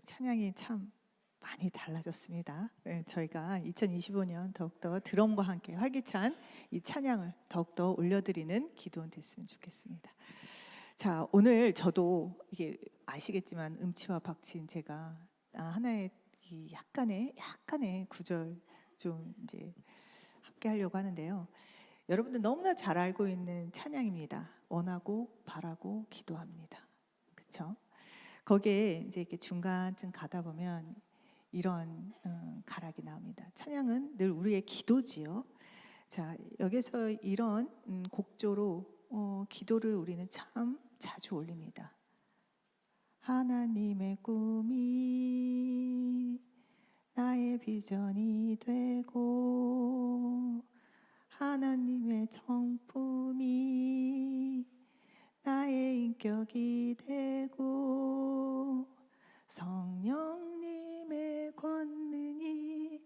찬양이 참 많이 달라졌습니다. 저희가 2025년 더욱더 드럼과 함께 활기찬 이 찬양을 더욱더 올려드리는 기도원 됐으면 좋겠습니다. 자, 오늘 저도 이게 아시겠지만 음치와 박치인 제가 하나의 이 약간의 구절 좀 이제 함께 하려고 하는데요. 여러분들 너무나 잘 알고 있는 찬양입니다. 원하고 바라고 기도합니다. 그렇죠? 거기에 이제 이렇게 중간쯤 가다 보면 이런 가락이 나옵니다. 찬양은 늘 우리의 기도지요. 자, 여기서 이런 곡조로 기도를 우리는 참 자주 올립니다. 하나님의 꿈이 나의 비전이 되고 하나님의 성품이 나의 인격이 되고 성령님의 권능이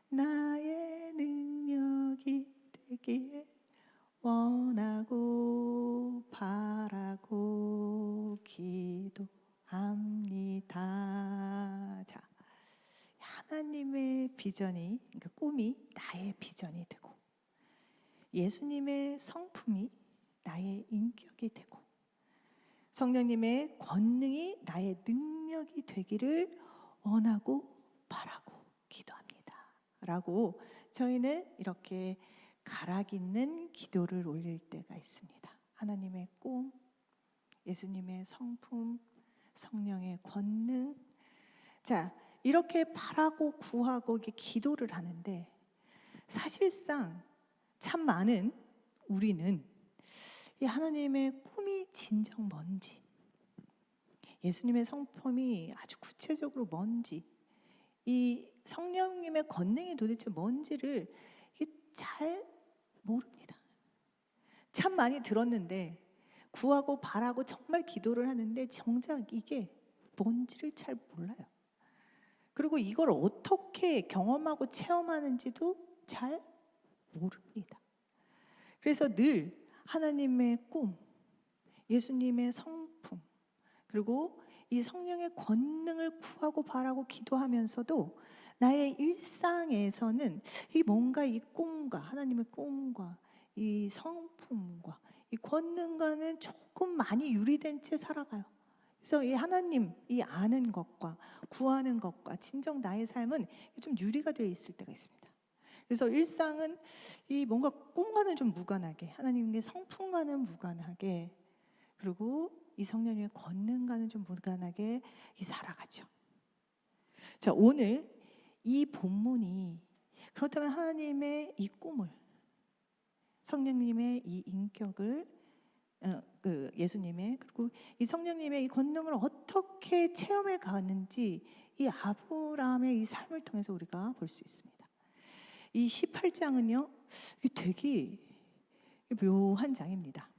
나의 능력이 되길 원하고 바라고 기도합니다. 자, 하나님의 비전이, 그러니까 꿈이 나의 비전이 되고 예수님의 성품이 나의 인격이 되고 성령님의 권능이 나의 능력이 되기를 원하고 바라고 기도합니다 라고 저희는 이렇게 가락 있는 기도를 올릴 때가 있습니다. 하나님의 꿈, 예수님의 성품, 성령의 권능. 자, 이렇게 바라고 구하고 이렇게 기도를 하는데 사실상 참 많은 우리는 이 하나님의 꿈이 진정 뭔지, 예수님의 성품이 아주 구체적으로 뭔지, 이 성령님의 권능이 도대체 뭔지를 잘 모릅니다. 참 많이 들었는데 구하고 바라고 정말 기도를 하는데 정작 이게 뭔지를 잘 몰라요. 그리고 이걸 어떻게 경험하고 체험하는지도 잘 모릅니다. 그래서 늘 하나님의 꿈, 예수님의 성품, 그리고 이 성령의 권능을 구하고 바라고 기도하면서도 나의 일상에서는 이 뭔가 이 꿈과 하나님의 꿈과 이 성품과 이 권능과는 조금 많이 유리된 채 살아가요. 그래서 이 하나님, 이 아는 것과 구하는 것과 진정 나의 삶은 좀 유리가 되어 있을 때가 있습니다. 그래서 일상은 이 뭔가 꿈과는 좀 무관하게, 하나님의 성품과는 무관하게, 그리고 이 성령님의 권능과는 좀 무관하게 살아가죠. 자, 오늘 이 본문이 그렇다면 하나님의 이 꿈을, 성령님의 이 인격을, 예수님의, 그리고 이 성령님의 이 권능을 어떻게 체험해 가는지 이 아브라함의 이 삶을 통해서 우리가 볼 수 있습니다. 이 18장은요, 되게 묘한 장입니다.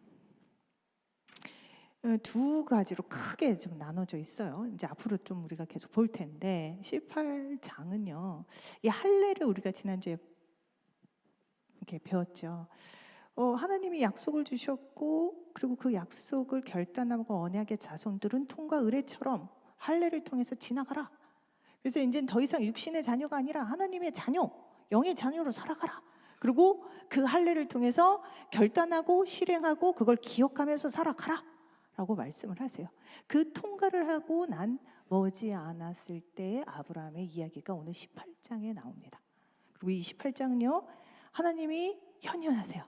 두 가지로 크게 좀 나눠져 있어요. 이제 앞으로 좀 우리가 계속 볼 텐데 18장은요, 이 할례를 우리가 지난주에 이렇게 배웠죠. 하나님이 약속을 주셨고 그리고 그 약속을 결단하고 언약의 자손들은 통과 의례처럼 할례를 통해서 지나가라. 그래서 이제는 더 이상 육신의 자녀가 아니라 하나님의 자녀, 영의 자녀로 살아가라. 그리고 그 할례를 통해서 결단하고 실행하고 그걸 기억하면서 살아가라 라고 말씀을 하세요. 그 통과를 하고 난 머지않았을 때의 아브라함의 이야기가 오늘 18장에 나옵니다. 그리고 이 18장은요, 하나님이 현현하세요.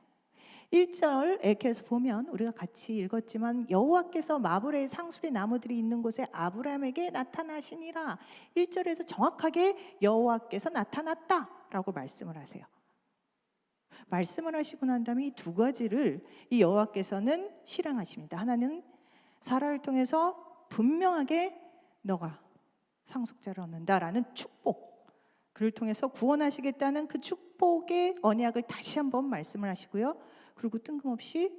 1절 에케에서 보면 우리가 같이 읽었지만 여호와께서 마브레의 상수리 나무들이 있는 곳에 아브라함에게 나타나시니라. 1절에서 정확하게 여호와께서 나타났다라고 말씀을 하세요. 말씀을 하시고 난 다음에 이 두 가지를 이 여호와께서는 실행하십니다. 하나는 사라를 통해서 분명하게 너가 상속자를 얻는다라는 축복, 그를 통해서 구원하시겠다는 그 축복의 언약을 다시 한번 말씀을 하시고요. 그리고 뜬금없이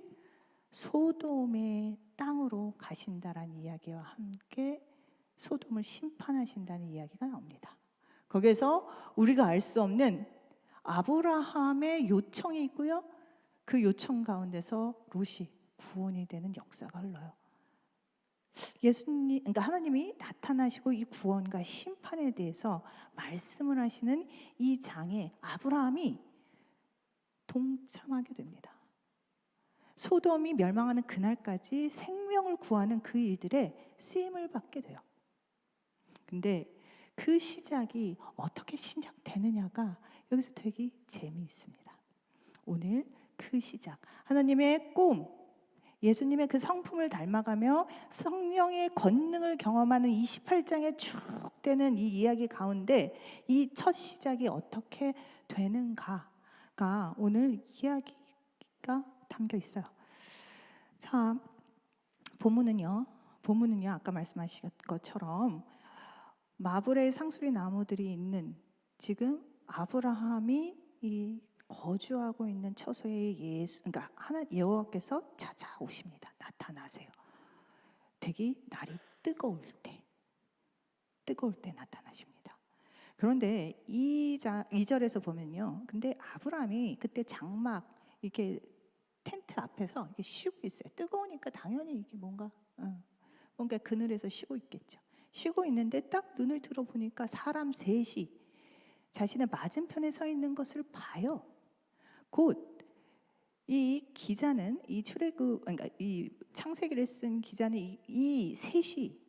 소돔의 땅으로 가신다라는 이야기와 함께 소돔을 심판하신다는 이야기가 나옵니다. 거기에서 우리가 알 수 없는 아브라함의 요청이 있고요. 그 요청 가운데서 롯이 구원이 되는 역사가 흘러요. 예수님, 그러니까 하나님이 나타나시고 이 구원과 심판에 대해서 말씀을 하시는 이 장에 아브라함이 동참하게 됩니다. 소돔이 멸망하는 그날까지 생명을 구하는 그 일들에 쓰임을 받게 돼요. 근데 그 시작이 어떻게 시작되느냐가 여기서 되게 재미있습니다. 오늘 그 시작, 하나님의 꿈, 예수님의 그 성품을 닮아가며 성령의 권능을 경험하는 28장에 쭉 되는 이 이야기 가운데 이 첫 시작이 어떻게 되는가가 오늘 이야기가 담겨 있어요. 자, 본문은요 아까 말씀하신 것처럼 마블의 상수리 나무들이 있는 지금 아브라함이 이 거주하고 있는 처소에 그러니까 여호와께서 찾아오십니다. 나타나세요. 되게 날이 뜨거울 때 나타나십니다. 그런데 2절에서 보면요, 근데 아브라함이 그때 장막 이렇게 텐트 앞에서 이렇게 쉬고 있어요. 뜨거우니까 당연히 이게 뭔가 그늘에서 쉬고 있겠죠. 쉬고 있는데 딱 눈을 들어보니까 사람 셋이 자신의 맞은편에 서 있는 것을 봐요. 곧 이 기자는 그러니까 이 창세기를 쓴 기자는 이 셋이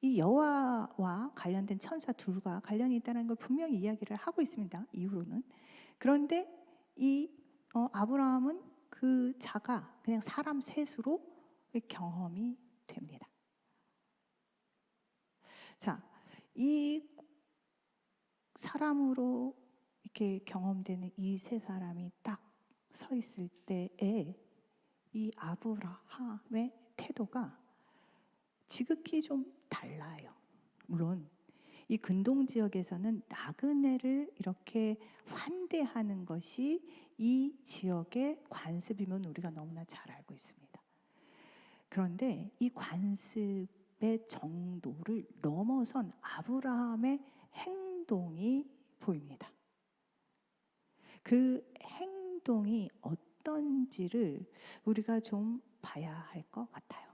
이 여호와와 관련된 천사 둘과 관련이 있다는 걸 분명히 이야기를 하고 있습니다. 이후로는. 그런데 이 아브라함은 그 자가 그냥 사람 셋으로 경험이 됩니다. 자, 이 사람으로 이렇게 경험되는 이 세 사람이 딱 서 있을 때에 이 아브라함의 태도가 지극히 좀 달라요. 물론 이 근동 지역에서는 나그네를 이렇게 환대하는 것이 이 지역의 관습이면 우리가 너무나 잘 알고 있습니다. 그런데 이 관습의 정도를 넘어선 아브라함의 행동이 보입니다. 그 행동이 어떤지를 우리가 좀 봐야 할 것 같아요.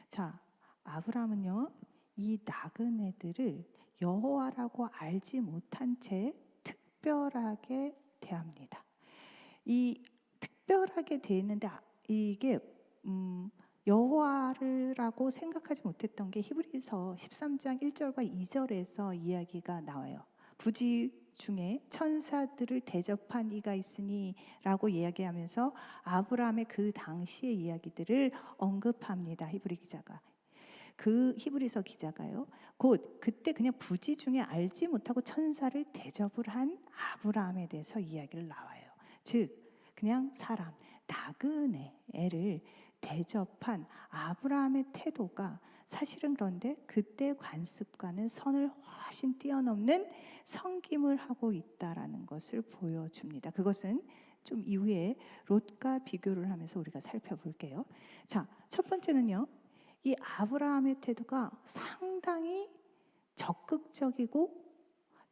자, 아브라함은요, 이 나그네들을 여호와라고 알지 못한 채 특별하게 대합니다. 이 특별하게 대했는데 이게 여호와라고 생각하지 못했던 게 히브리서 13장 1절과 2절에서 이야기가 나와요. 부지 중에 천사들을 대접한 이가 있으니 라고 이야기하면서 아브라함의 그 당시의 이야기들을 언급합니다. 그 히브리서 기자가요. 곧 그때 그냥 부지 중에 알지 못하고 천사를 대접을 한 아브라함에 대해서 이야기를 나와요. 즉 그냥 사람, 나그네를 대접한 아브라함의 태도가 사실은 그런데 그때 관습과는 선을 훨씬 뛰어넘는 섬김을 하고 있다라는 것을 보여줍니다. 그것은 좀 이후에 롯과 비교를 하면서 우리가 살펴볼게요. 자, 첫 번째는요, 이 아브라함의 태도가 상당히 적극적이고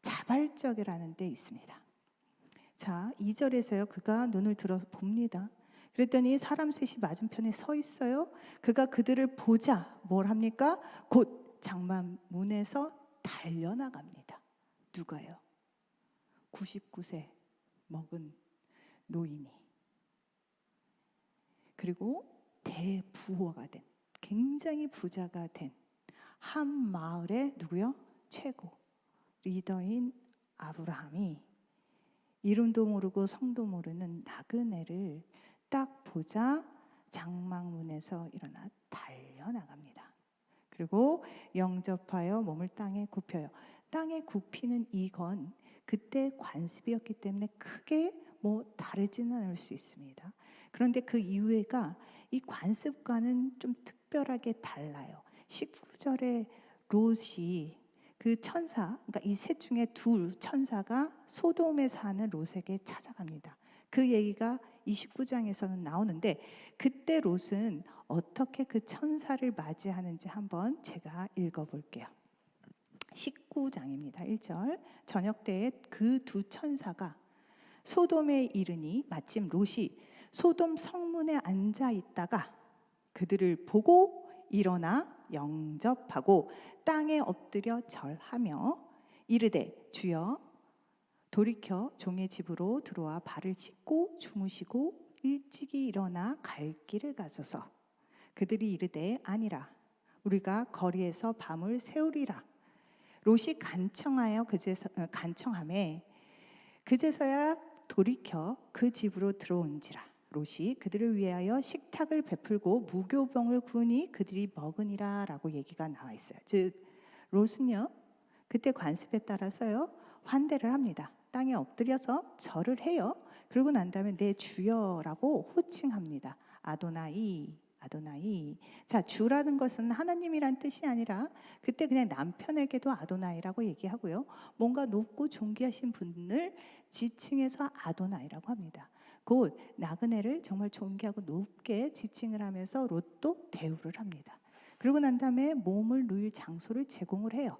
자발적이라는 데 있습니다. 자, 2절에서요, 그가 눈을 들어서 봅니다. 그랬더니 사람 셋이 맞은편에 서 있어요. 그가 그들을 보자 뭘 합니까? 곧 장막 문에서 달려나갑니다. 누가요? 99세 먹은 노인이. 그리고 대부호가 된, 굉장히 부자가 된 한 마을의 누구요? 최고 리더인 아브라함이 이름도 모르고 성도 모르는 나그네를 딱 보자 장막문에서 일어나 달려나갑니다. 그리고 영접하여 몸을 땅에 굽혀요. 땅에 굽히는 이건 그때 관습이었기 때문에 크게 다르지는 않을 수 있습니다. 그런데 그 이유가 이 관습과는 좀 특별하게 달라요. 19절에 롯이 그 천사, 그러니까 이 셋 중에 두 천사가 소돔에 사는 롯에게 찾아갑니다. 그 얘기가 29장에서는 나오는데 그때 롯은 어떻게 그 천사를 맞이하는지 한번 제가 읽어볼게요. 19장입니다. 1절. 저녁 때에 그 두 천사가 소돔에 이르니 마침 롯이 소돔 성문에 앉아 있다가 그들을 보고 일어나 영접하고 땅에 엎드려 절하며 이르되 주여 돌이켜 종의 집으로 들어와 발을 씻고 주무시고 일찍이 일어나 갈 길을 가소서. 그들이 이르되 아니라 우리가 거리에서 밤을 새우리라. 롯이 간청하매 그제서야 돌이켜 그 집으로 들어온지라. 롯이 그들을 위하여 식탁을 베풀고 무교병을 구우니 그들이 먹으니라 라고 얘기가 나와 있어요. 즉 롯은요 그때 관습에 따라서요 환대를 합니다. 땅에 엎드려서 절을 해요. 그러고 난 다음에 내 주여라고 호칭합니다. 아도나이, 아도나이. 자, 주라는 것은 하나님이란 뜻이 아니라 그때 그냥 남편에게도 아도나이라고 얘기하고요. 뭔가 높고 존귀하신 분을 지칭해서 아도나이라고 합니다. 곧 나그네를 정말 존귀하고 높게 지칭을 하면서 롯도 대우를 합니다. 그러고 난 다음에 몸을 누일 장소를 제공을 해요.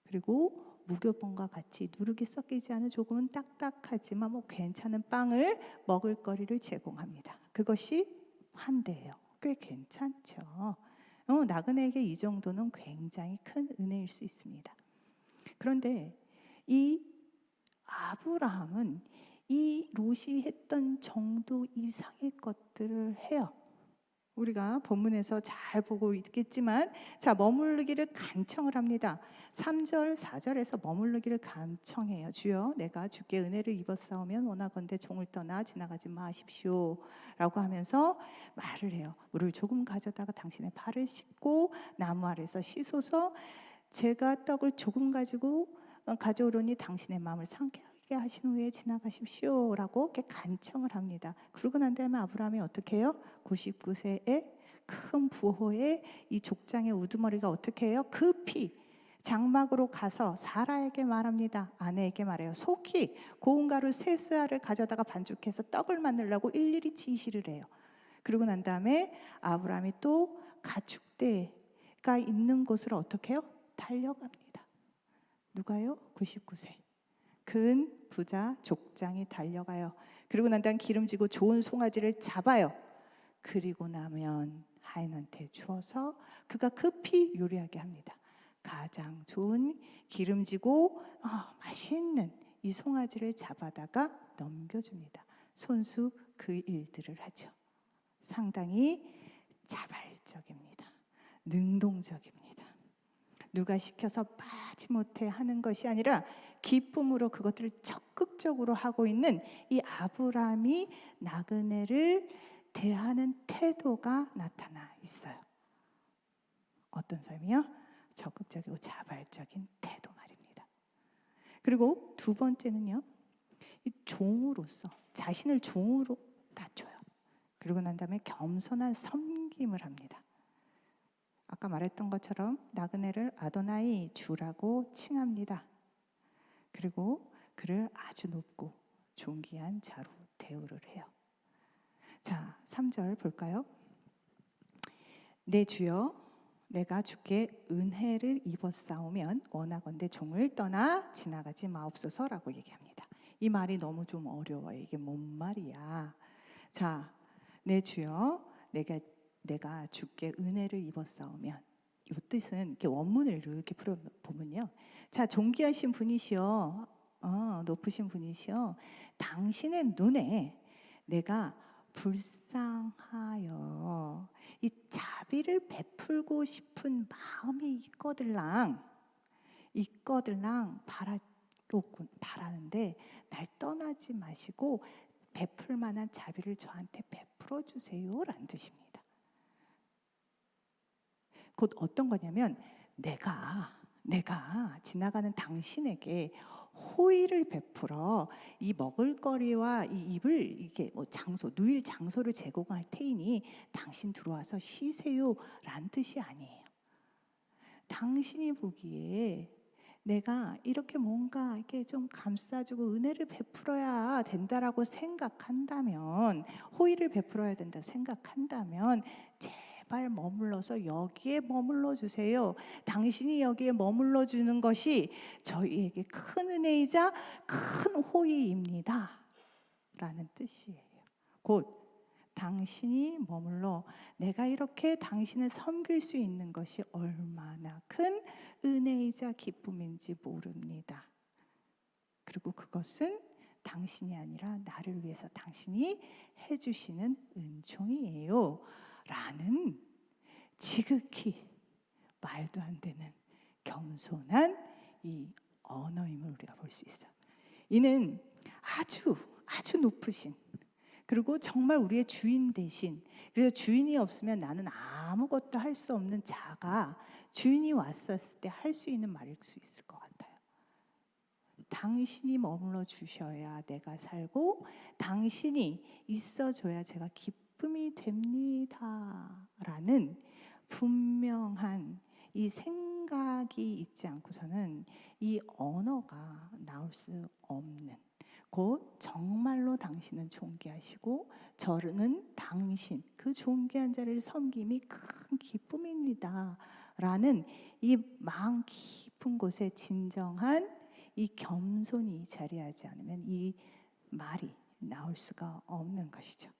그리고 무교병과 같이 누룩이 섞이지 않은 조금은 딱딱하지만 괜찮은 빵을 먹을 거리를 제공합니다. 그것이 환대예요. 꽤 괜찮죠. 나그네에게 이 정도는 굉장히 큰 은혜일 수 있습니다. 그런데 이 아브라함은 이 롯이 했던 정도 이상의 것들을 해요. 우리가 본문에서 잘 보고 있겠지만 자 머무르기를 간청을 합니다. 3절 4절에서 머무르기를 간청해요. 주여 내가 주께 은혜를 입었사오면 원하건대 종을 떠나 지나가지 마십시오 라고 하면서 말을 해요. 물을 조금 가져다가 당신의 발을 씻고 나무 아래서 씻어서 제가 떡을 조금 가지고 가져오려니 당신의 마음을 상쾌하게 하신 후에 지나가십시오 라고 이렇게 간청을 합니다. 그러고 난 다음에 아브라함이 어떻게 해요? 99세의 큰 부호의 이 족장의 우두머리가 어떻게 해요? 급히 장막으로 가서 사라에게 말합니다. 아내에게 말해요. 속히 고운 가루 3스아를 가져다가 반죽해서 떡을 만들라고 일일이 지시를 해요. 그러고 난 다음에 아브라함이 또 가축대가 있는 곳으로 어떻게 해요? 달려갑니다. 누가요? 99세 큰 부자 족장이 달려가요. 그리고 난 다음 기름지고 좋은 송아지를 잡아요. 그리고 나면 하인한테 주어서 그가 급히 요리하게 합니다. 가장 좋은 기름지고 맛있는 이 송아지를 잡아다가 넘겨줍니다. 손수 그 일들을 하죠. 상당히 자발적입니다. 능동적입니다. 누가 시켜서 마지못해 하는 것이 아니라 기쁨으로 그것들을 적극적으로 하고 있는 이 아브라함이 나그네를 대하는 태도가 나타나 있어요. 어떤 삶이요? 적극적이고 자발적인 태도 말입니다. 그리고 두 번째는요, 이 종으로서 자신을 종으로 낮춰요. 그리고 난 다음에 겸손한 섬김을 합니다. 아까 말했던 것처럼 나그네를 아도나이 주라고 칭합니다. 그리고 그를 아주 높고 존귀한 자로 대우를 해요. 자, 3절 볼까요? 내 주여 내가 주께 은혜를 입었사오면 원하건대 종을 떠나 지나가지 마옵소서라고 얘기합니다. 이 말이 너무 좀 어려워요. 이게 뭔 말이야? 자, 내 주여 내가 주께 은혜를 입었사오면 이 뜻은 이렇게 원문을 이렇게 풀어보면요. 자, 존귀하신 분이시여, 높으신 분이시여, 당신의 눈에 내가 불쌍하여 이 자비를 베풀고 싶은 마음이 있거들랑 바라는데 날 떠나지 마시고 베풀 만한 자비를 저한테 베풀어 주세요 라는 뜻입니다. 곧 어떤 거냐면 내가 지나가는 당신에게 호의를 베풀어 이 먹을거리와 이 입을 이게 누일 장소를 제공할 테이니 당신 들어와서 쉬세요라는 뜻이 아니에요. 당신이 보기에 내가 이렇게 뭔가 이렇게 좀 감싸주고 은혜를 베풀어야 된다라고 생각한다면, 호의를 베풀어야 된다 생각한다면 제발 머물러서 여기에 머물러 주세요. 당신이 여기에 머물러 주는 것이 저희에게 큰 은혜이자 큰 호의입니다 라는 뜻이에요. 곧 당신이 머물러 내가 이렇게 당신을 섬길 수 있는 것이 얼마나 큰 은혜이자 기쁨인지 모릅니다. 그리고 그것은 당신이 아니라 나를 위해서 당신이 해주시는 은총이에요 라는 지극히 말도 안 되는 겸손한 이 언어임을 우리가 볼 수 있어요. 이는 아주 높으신, 그리고 정말 우리의 주인 대신, 그래서 주인이 없으면 나는 아무것도 할 수 없는 자가 주인이 왔었을 때 할 수 있는 말일 수 있을 것 같아요. 당신이 머물러 주셔야 내가 살고 당신이 있어줘야 제가 기쁨이 됩니다 라는 분명한 이 생각이 있지 않고서는 이 언어가 나올 수 없는, 곧 정말로 당신은 존귀하시고 저는 당신 그 존귀한 자를 섬김이 큰 기쁨입니다 라는 이 마음 깊은 곳에 진정한 이 겸손이 자리하지 않으면 이 말이 나올 수가 없는 것이죠.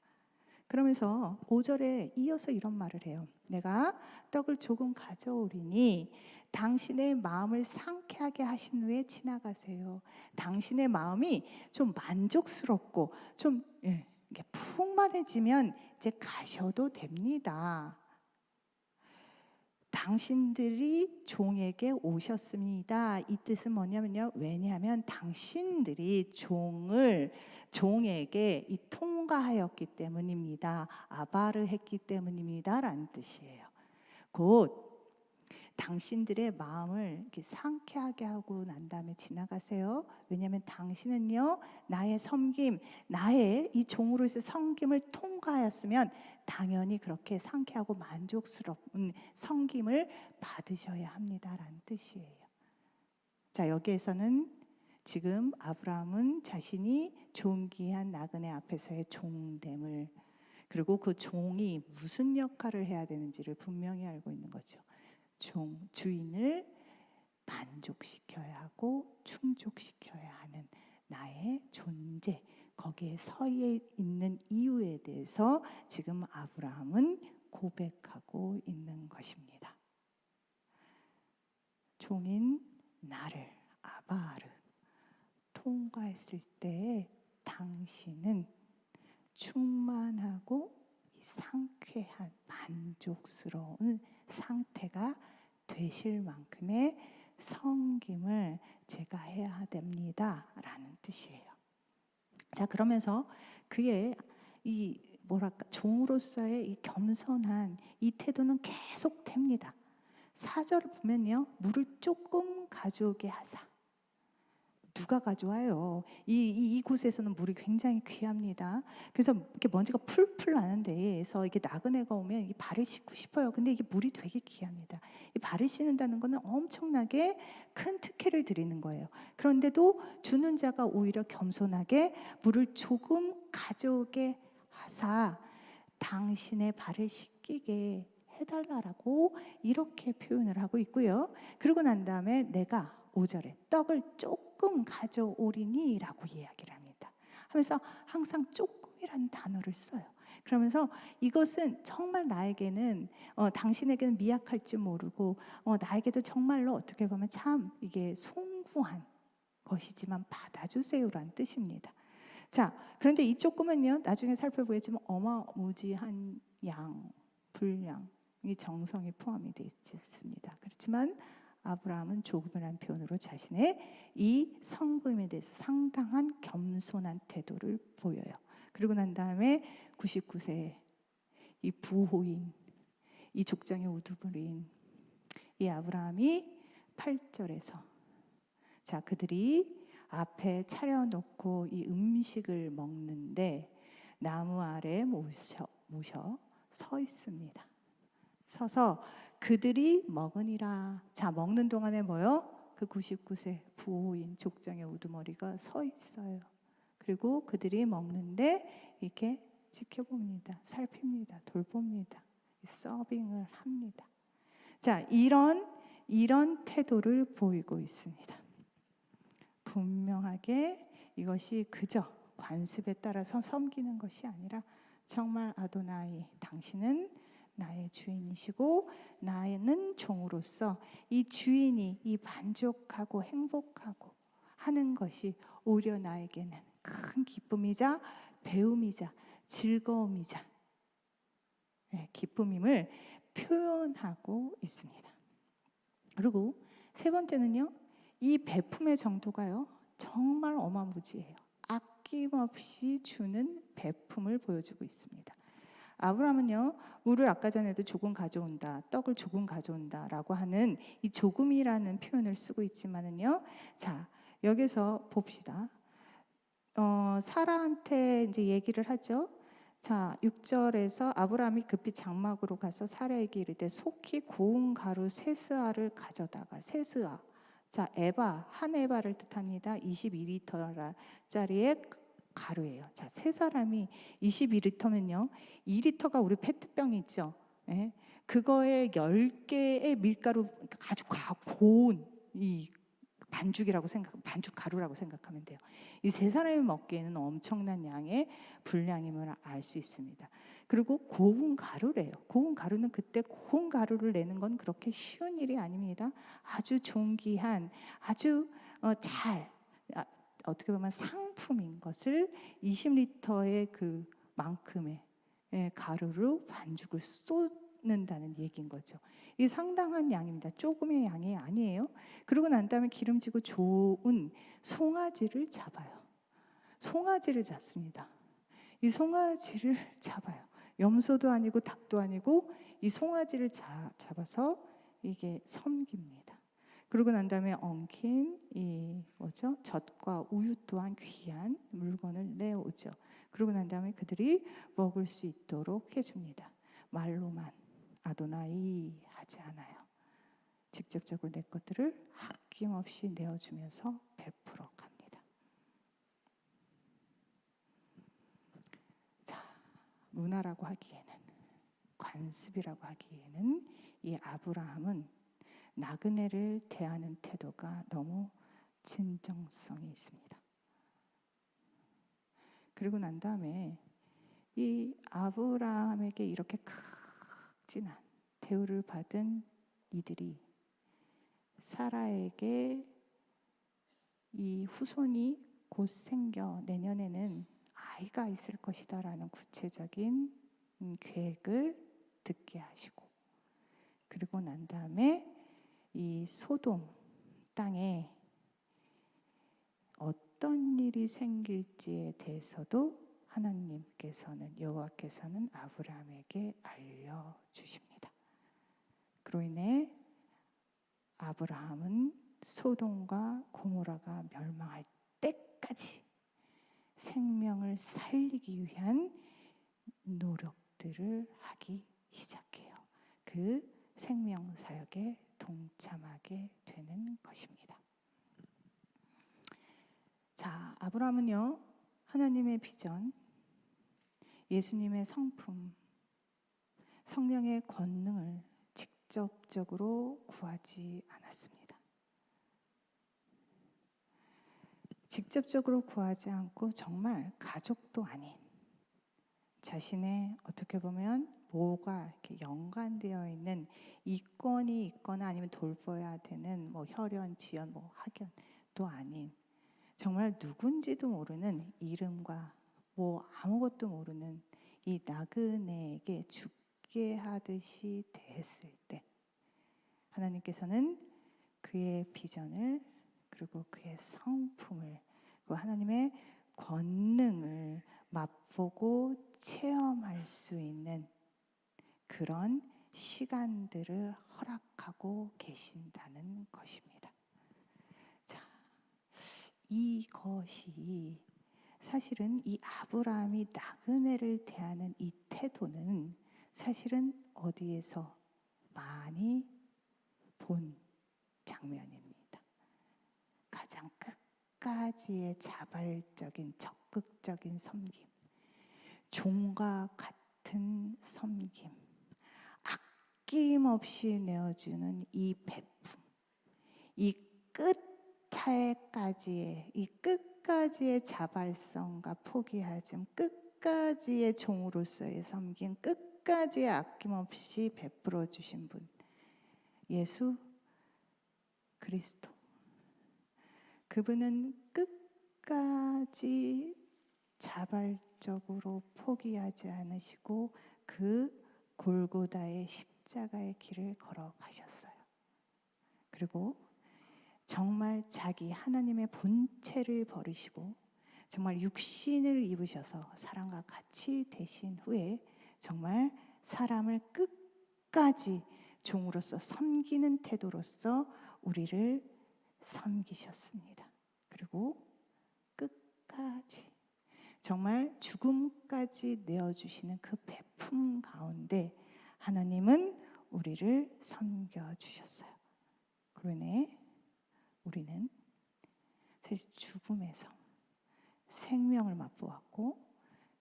그러면서 5절에 이어서 이런 말을 해요. 내가 떡을 조금 가져오리니 당신의 마음을 상쾌하게 하신 후에 지나가세요. 당신의 마음이 좀 만족스럽고 좀 이게 풍만해지면 이제 가셔도 됩니다. 당신들이 종에게 오셨습니다. 이 뜻은 뭐냐면요. 왜냐하면 당신들이 종에게 이 통과하였기 때문입니다. 아바르 했기 때문입니다 라는 뜻이에요. 곧 당신들의 마음을 이렇게 상쾌하게 하고 난 다음에 지나가세요. 왜냐하면 당신은요, 나의 섬김, 나의 이 종으로서의 섬김을 통과하였으면 당연히 그렇게 상쾌하고 만족스러운 섬김을 받으셔야 합니다라는 뜻이에요. 자, 여기에서는 지금 아브라함은 자신이 존귀한 나그네 앞에서의 종됨을, 그리고 그 종이 무슨 역할을 해야 되는지를 분명히 알고 있는 거죠. 주인을 만족시켜야 하고 충족시켜야 하는 나의 존재, 거기에 서 있는 이유에 대해서 지금 아브라함은 고백하고 있는 것입니다. 종인 나를 아바르 통과했을 때 당신은 충만하고 상쾌한 만족스러운 상태가 되실 만큼의 섬김을 제가 해야 됩니다 라는 뜻이에요. 자, 그러면서 그의 이 종으로서의 이 겸손한 이 태도는 계속 됩니다. 4절을 보면요, 물을 조금 가져오게 하사. 누가 가져와요? 이곳에서는 물이 굉장히 귀합니다. 그래서 이렇게 먼지가 풀풀 나는 데에서 이게 나그네가 오면 이 발을 씻고 싶어요. 근데 이게 물이 되게 귀합니다. 이 발을 씻는다는 것은 엄청나게 큰 특혜를 드리는 거예요. 그런데도 주는 자가 오히려 겸손하게 물을 조금 가져오게 하사 당신의 발을 씻기게 해달라고 이렇게 표현을 하고 있고요. 그러고 난 다음에 내가 5절에 떡을 조금 가져오리니 라고 이야기를 합니다. 하면서 항상 조금이라는 단어를 써요. 그러면서 이것은 정말 나에게는 당신에게는 미약할지 모르고 나에게도 정말로 어떻게 보면 참 이게 송구한 것이지만 받아주세요라는 뜻입니다. 자, 그런데 이 조금은요, 나중에 살펴보겠지만 어마무지한 분량이 정성이 포함이 되어 있습니다. 그렇지만 아브라함은 조금이라는 표현으로 자신의 이 성금에 대해서 상당한 겸손한 태도를 보여요. 그리고 난 다음에 99세 이 부호인, 이 족장의 우두머리인 이 아브라함이 8절에서 자, 그들이 앞에 차려놓고 이 음식을 먹는데 나무 아래 모셔 서 있습니다. 서서 그들이 먹으니라. 자, 먹는 동안에 뭐요? 그 99세 부호인 족장의 우두머리가 서 있어요. 그리고 그들이 먹는데 이렇게 지켜봅니다. 살핍니다. 돌봅니다. 서빙을 합니다. 자, 이런 태도를 보이고 있습니다. 분명하게 이것이 그저 관습에 따라서 섬기는 것이 아니라 정말 아도나이, 당신은 나의 주인이시고 나는 종으로서 이 주인이 이 만족하고 행복하고 하는 것이 오히려 나에게는 큰 기쁨이자 배움이자 즐거움이자 기쁨임을 표현하고 있습니다. 그리고 세 번째는요, 이 베품의 정도가요 정말 어마무지해요. 아낌없이 주는 베품을 보여주고 있습니다. 아브라함은요, 물을 아까 전에도 조금 가져온다, 떡을 조금 가져온다라고 하는 이 조금이라는 표현을 쓰고 있지만은요, 자 여기서 봅시다. 사라한테 이제 얘기를 하죠. 자 6절에서 아브라함이 급히 장막으로 가서 사라에게 이르되 속히 고운 가루 세스아를 가져다가, 세스아, 자 에바, 한 에바를 뜻합니다. 22리터짜리의 가루예요. 자, 세 사람이 22리터면요 2리터가 우리 페트병 있죠. 예? 그거에 10개의 밀가루, 아주 고운 이 반죽 가루라고 생각하면 돼요. 이 세 사람이 먹기에는 엄청난 양의 분량임을 알 수 있습니다. 그리고 고운 가루래요. 고운 가루는, 그때 고운 가루를 내는 건 그렇게 쉬운 일이 아닙니다. 아주 존귀한, 아주 어떻게 보면 상품인 것을 20리터의 그만큼의 가루로 반죽을 쏟는다는 얘기인 거죠. 이게 상당한 양입니다. 조금의 양이 아니에요. 그러고 난 다음에 기름지고 좋은 송아지를 잡아요. 송아지를 잡습니다. 이 송아지를 잡아요. 염소도 아니고 닭도 아니고 이 송아지를 잡아서 이게 섬깁니다. 그러고 난 다음에 엉킨 이 젖과 우유 또한 귀한 물건을 내오죠. 그러고 난 다음에 그들이 먹을 수 있도록 해줍니다. 말로만 아도나이 하지 않아요. 직접적으로 내 것들을 아낌없이 내어주면서 베풀어 갑니다. 자, 문화라고 하기에는, 관습이라고 하기에는 이 아브라함은 나그네를 대하는 태도가 너무 진정성이 있습니다. 그리고 난 다음에 이 아브라함에게 이렇게 극진한 대우를 받은 이들이 사라에게 이 후손이 곧 생겨 내년에는 아이가 있을 것이다 라는 구체적인 계획을 듣게 하시고, 그리고 난 다음에 이 소돔 땅에 어떤 일이 생길지에 대해서도 하나님께서는, 여호와께서는 아브라함에게 알려주십니다. 그로 인해 아브라함은 소돔과 고모라가 멸망할 때까지 생명을 살리기 위한 노력들을 하기 시작해요. 그 생명 사역에 동참하게 되는 것입니다. 자, 아브라함은요, 하나님의 비전, 예수님의 성품, 성령의 권능을 직접적으로 구하지 않았습니다. 직접적으로 구하지 않고 정말 가족도 아닌, 자신의 어떻게 보면 뭐가 이렇게 연관되어 있는 이권이 있거나 아니면 돌봐야 되는 혈연, 지연, 학연도 아닌, 정말 누군지도 모르는 이름과 아무것도 모르는 이 나그네에게 죽게 하듯이 대했을 때, 하나님께서는 그의 비전을, 그리고 그의 성품을, 그리고 하나님의 권능을 맛보고 체험할 수 있는 그런 시간들을 허락하고 계신다는 것입니다. 자, 이것이 사실은 이 아브라함이 나그네를 대하는 이 태도는 사실은 어디에서 많이 본 장면입니다. 가장 끝까지의 자발적인 적극적인 섬김, 종과 같은 섬김, 아낌없이 내어주는 이 베품, 이 끝까지의 자발성과 포기하지, 끝까지의 종으로서의 섬김, 끝까지 아낌없이 베풀어 주신 분, 예수 그리스도. 그분은 끝까지 자발적으로 포기하지 않으시고 그 골고다의 십자가의 길을 걸어가셨어요. 그리고 정말 자기 하나님의 본체를 버리시고 정말 육신을 입으셔서 사람과 같이 되신 후에 정말 사람을 끝까지 종으로서 섬기는 태도로서 우리를 섬기셨습니다. 그리고 끝까지 정말 죽음까지 내어주시는 그 베품 가운데 하나님은 우리를 섬겨주셨어요. 그러네 우리는 사실 죽음에서 생명을 맛보았고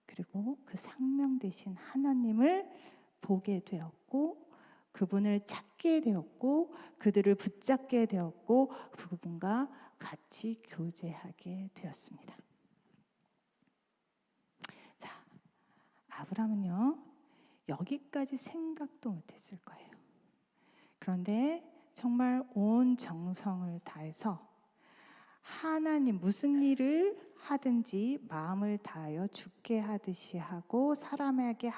그리고 그 생명 되신 하나님을 보게 되었고 그분을 찾게 되었고 그들을 붙잡게 되었고 그분과 같이 교제하게 되었습니다. 자, 아브라함은요 여기까지 생각도 못했을 거예요. 그런데 정말 온 정성을 다해서 하나님 무슨 일을 하든지 마음을 다하여 죽게 하듯이 하고 사람에게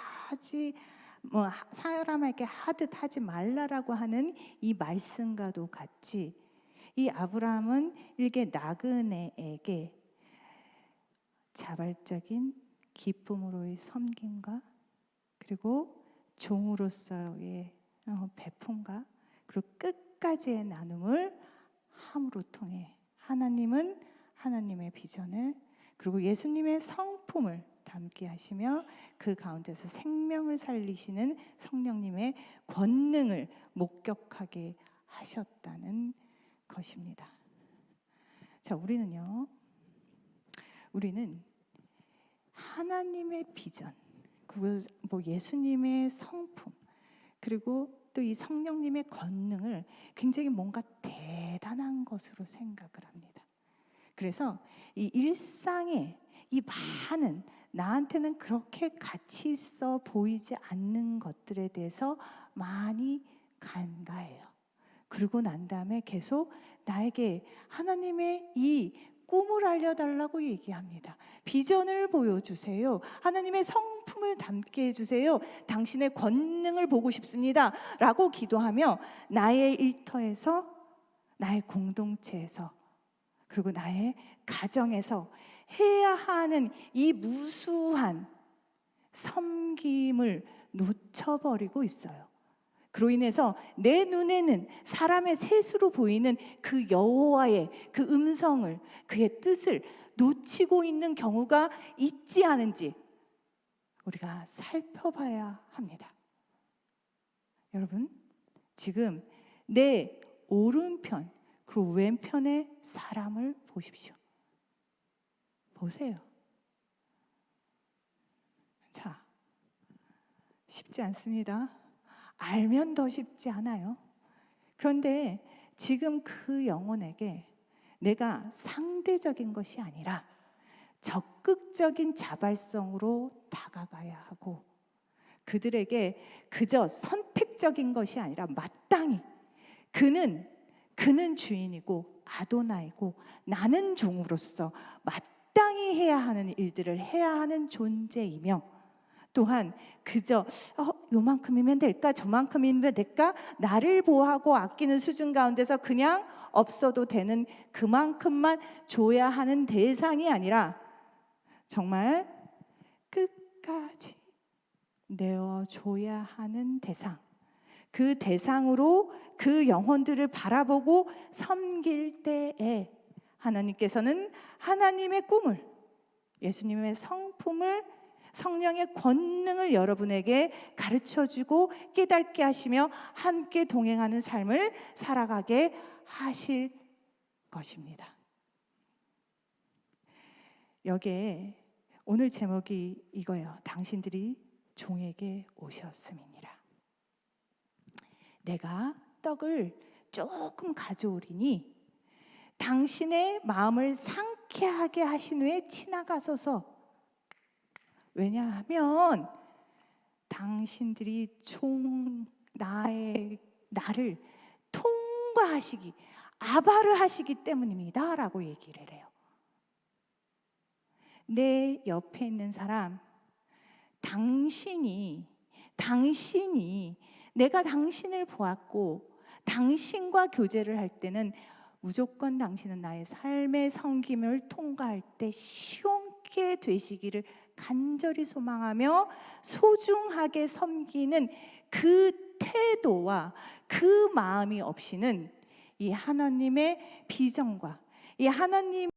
하듯 하지 말라라고 하는 이 말씀과도 같이 이 아브라함은 일개 나그네에게 자발적인 기쁨으로의 섬김과 그리고 종으로서의 베품과 그리고 끝까지의 나눔을 함으로 통해 하나님은 하나님의 비전을 그리고 예수님의 성품을 담게 하시며 그 가운데서 생명을 살리시는 성령님의 권능을 목격하게 하셨다는 것입니다. 자, 우리는 하나님의 비전, 그리고 예수님의 성품, 그리고 또 이 성령님의 권능을 굉장히 뭔가 대단한 것으로 생각을 합니다. 그래서 이 일상에 이 많은 나한테는 그렇게 가치 있어 보이지 않는 것들에 대해서 많이 간과해요. 그러고 난 다음에 계속 나에게 하나님의 이 꿈을 알려달라고 얘기합니다. 비전을 보여주세요. 하나님의 성품을 담게 해주세요. 당신의 권능을 보고 싶습니다. 라고 기도하며 나의 일터에서 나의 공동체에서 그리고 나의 가정에서 해야 하는 이 무수한 섬김을 놓쳐버리고 있어요. 그로 인해서 내 눈에는 사람의 셋으로 보이는 그 여호와의 그 음성을 그의 뜻을 놓치고 있는 경우가 있지 않은지 우리가 살펴봐야 합니다. 여러분 지금 내 오른편 그리고 왼편의 사람을 보십시오. 보세요. 자, 쉽지 않습니다. 알면 더 쉽지 않아요. 그런데 지금 그 영혼에게 내가 상대적인 것이 아니라 적극적인 자발성으로 다가가야 하고 그들에게 그저 선택적인 것이 아니라 마땅히 그는 주인이고 아도나이고 나는 종으로서 마땅히 해야 하는 일들을 해야 하는 존재이며 또한 그저 요만큼이면 될까 저만큼이면 될까 나를 보호하고 아끼는 수준 가운데서 그냥 없어도 되는 그만큼만 줘야 하는 대상이 아니라 정말 끝까지 내어줘야 하는 대상, 그 대상으로 그 영혼들을 바라보고 섬길 때에 하나님께서는 하나님의 꿈을 예수님의 성품을 성령의 권능을 여러분에게 가르쳐주고 깨닫게 하시며 함께 동행하는 삶을 살아가게 하실 것입니다. 여기에 오늘 제목이 이거예요. 당신들이 종에게 오셨음이니라. 내가 떡을 조금 가져오리니 당신의 마음을 상쾌하게 하신 후에 지나가소서. 왜냐하면 당신들이 나를 통과하시기, 아바를 하시기 때문입니다 라고 얘기를 해요. 내 옆에 있는 사람, 당신이 내가 당신을 보았고 당신과 교제를 할 때는 무조건 당신은 나의 삶의 섬김을 통과할 때 시원케 되시기를 간절히 소망하며 소중하게 섬기는 그 태도와 그 마음이 없이는 이 하나님의 비전과 이 하나님의